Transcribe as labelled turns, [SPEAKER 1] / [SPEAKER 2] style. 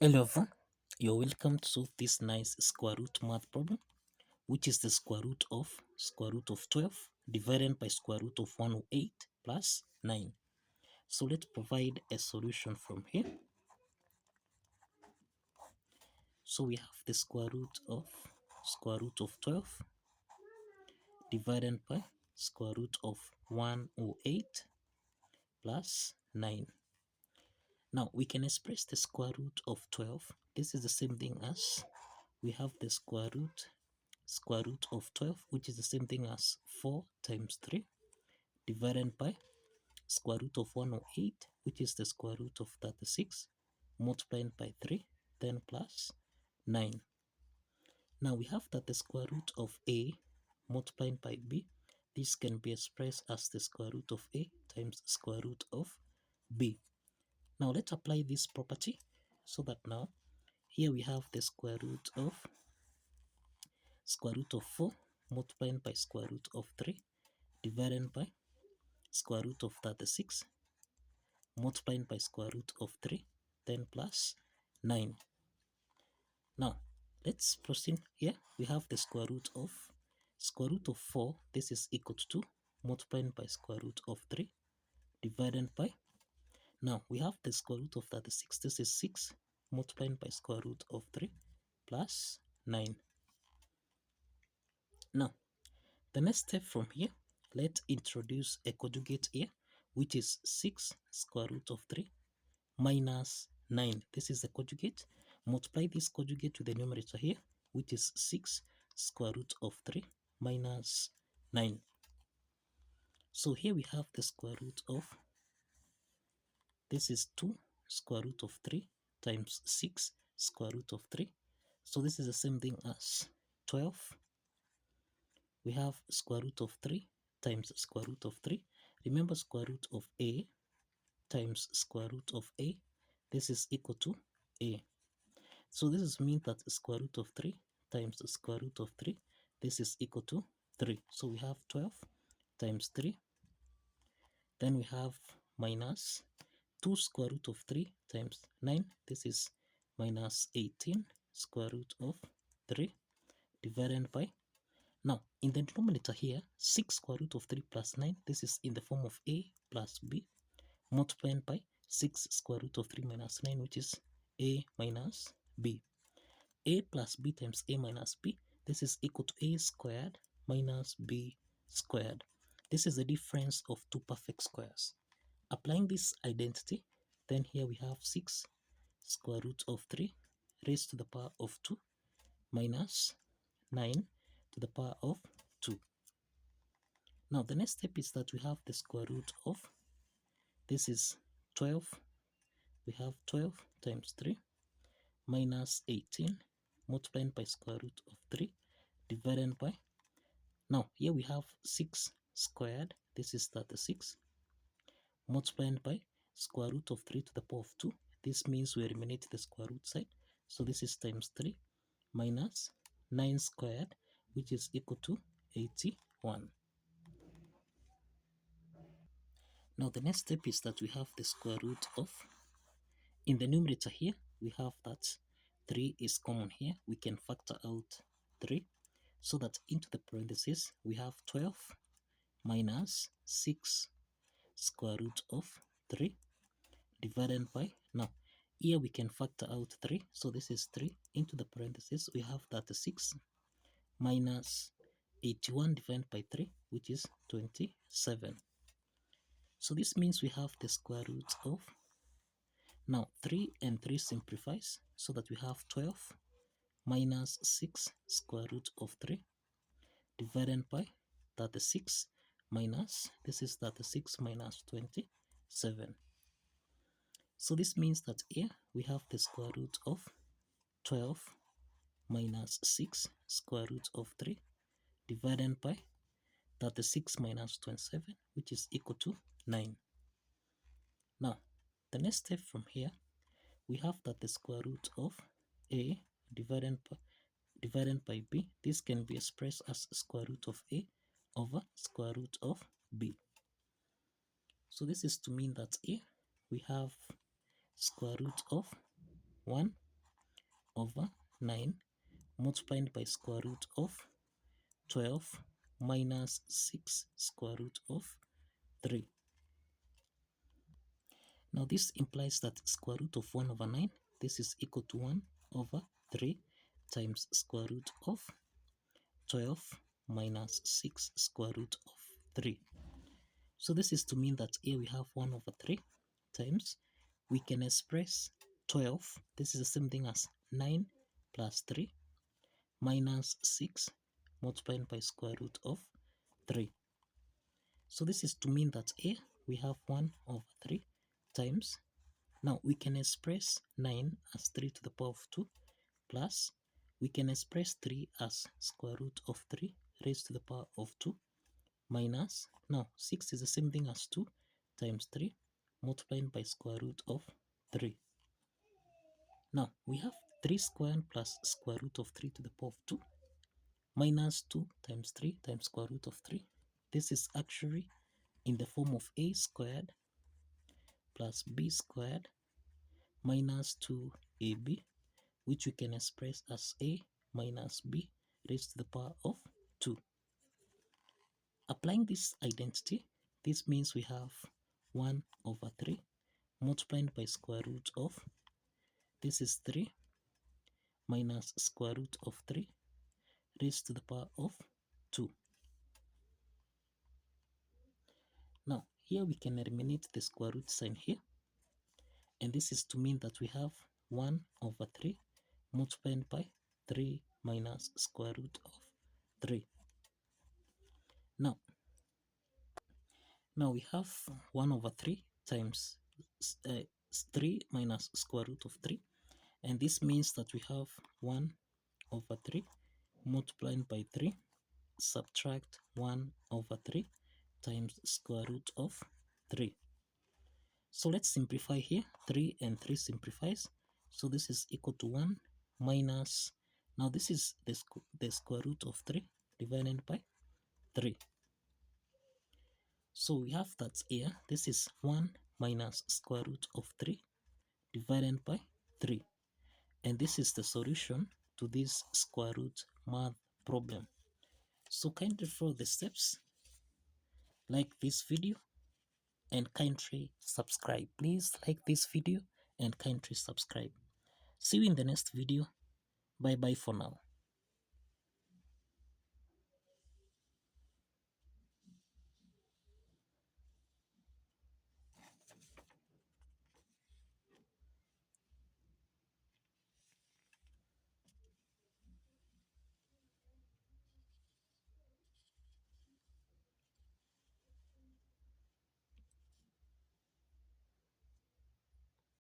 [SPEAKER 1] Hello, everyone. You're welcome to solve this nice square root math problem, which is the square root of 12 divided by square root of 108 plus 9. So let's provide a solution from here. So we have the square root of 12 divided by square root of 108 plus 9. Now we can express the square root of 12. This is the same thing as we have the square root of 12, which is the same thing as 4 times 3 divided by square root of 108, which is the square root of 36 multiplied by 3, then plus 9. Now we have that the square root of a multiplied by b, this can be expressed as the square root of a times square root of b. Now let's apply this property so that now here we have the square root of 4 multiplied by square root of 3 divided by square root of 36 multiplied by square root of 3, then plus 9. Now let's proceed. Here we have the square root of 4, this is equal to 2 multiplied by square root of 3 divided by, now we have the square root of 36, this is 6 multiplied by square root of 3 plus 9. Now the next step from here, let's introduce a conjugate here, which is 6 square root of 3 minus 9. This is the conjugate. Multiply this conjugate with the numerator here, which is 6 square root of 3 minus 9. So here we have the square root of, this is 2 square root of 3 times 6 square root of 3. So this is the same thing as 12. We have square root of 3 times square root of 3. Remember, square root of a times square root of a, this is equal to a. So this is mean that square root of 3 times square root of 3, this is equal to 3. So we have 12 times 3. Then we have minus 2 square root of 3 times 9. This is minus 18 square root of 3 divided by, now in the denominator here, 6 square root of 3 plus 9. This is in the form of a plus b multiplied by 6 square root of 3 minus 9, which is a minus b. A plus b times a minus b, this is equal to a squared minus b squared. This is the difference of two perfect squares. Applying this identity, then here we have 6 square root of 3 raised to the power of 2 minus 9 to the power of 2. Now the next step is that we have the square root of, this is 12. We have 12 times 3 minus 18 multiplied by square root of 3 divided by, now here we have 6 squared, this is 36 multiplied by square root of 3 to the power of 2. This means we eliminate the square root side, so this is times 3 minus 9 squared, which is equal to 81. Now the next step is that we have the square root of, in the numerator here we have that 3 is common here, we can factor out 3, so that into the parentheses we have 12 minus 6 square root of 3 divided by, now here we can factor out 3, so this is 3 into the parentheses we have 36 minus 81 divided by 3, which is 27. So this means we have the square root of, now 3 and 3 simplifies, so that we have 12 minus 6 square root of 3 divided by 36 minus, this is 36 minus 27. So this means that here we have the square root of 12 minus 6 square root of 3 divided by 36 minus 27, which is equal to 9. Now the next step from here, we have that the square root of a divided by b, this can be expressed as square root of a over square root of b. So this is to mean that here we have square root of 1 over 9 multiplied by square root of 12 minus 6 square root of 3. Now this implies that square root of 1 over 9, this is equal to 1 over 3 times square root of 12 minus 6 square root of 3. So this is to mean that here we have 1 over 3 times, we can express 12, this is the same thing as 9 plus 3 minus 6 multiplied by square root of 3. So this is to mean that here we have 1 over 3 times, now we can express 9 as 3 to the power of 2 plus we can express 3 as square root of 3 raised to the power of 2 minus, now 6 is the same thing as 2 times 3 multiplied by square root of 3. Now we have 3 squared plus square root of 3 to the power of 2 minus 2 times 3 times square root of 3. This is actually in the form of a squared plus b squared minus 2ab, which we can express as a minus b raised to the power of 2. Applying this identity, this means we have 1 over 3 multiplied by square root of, this is 3 minus square root of 3 raised to the power of 2. Now here we can eliminate the square root sign here, and this is to mean that we have 1 over 3 multiplied by 3 minus square root of 3. Now we have 1 over 3 times 3 minus square root of 3, and this means that we have 1 over 3 multiplied by 3 subtract 1 over 3 times square root of 3. So let's simplify here. 3 and 3 simplifies, so this is equal to 1 minus, now this is the square root of 3 divided by 3. So we have that here, this is 1 minus square root of 3 divided by 3. And this is the solution to this square root math problem. So kindly follow the steps, like this video, and kindly subscribe. Please like this video and kindly subscribe. See you in the next video. Bye bye for now.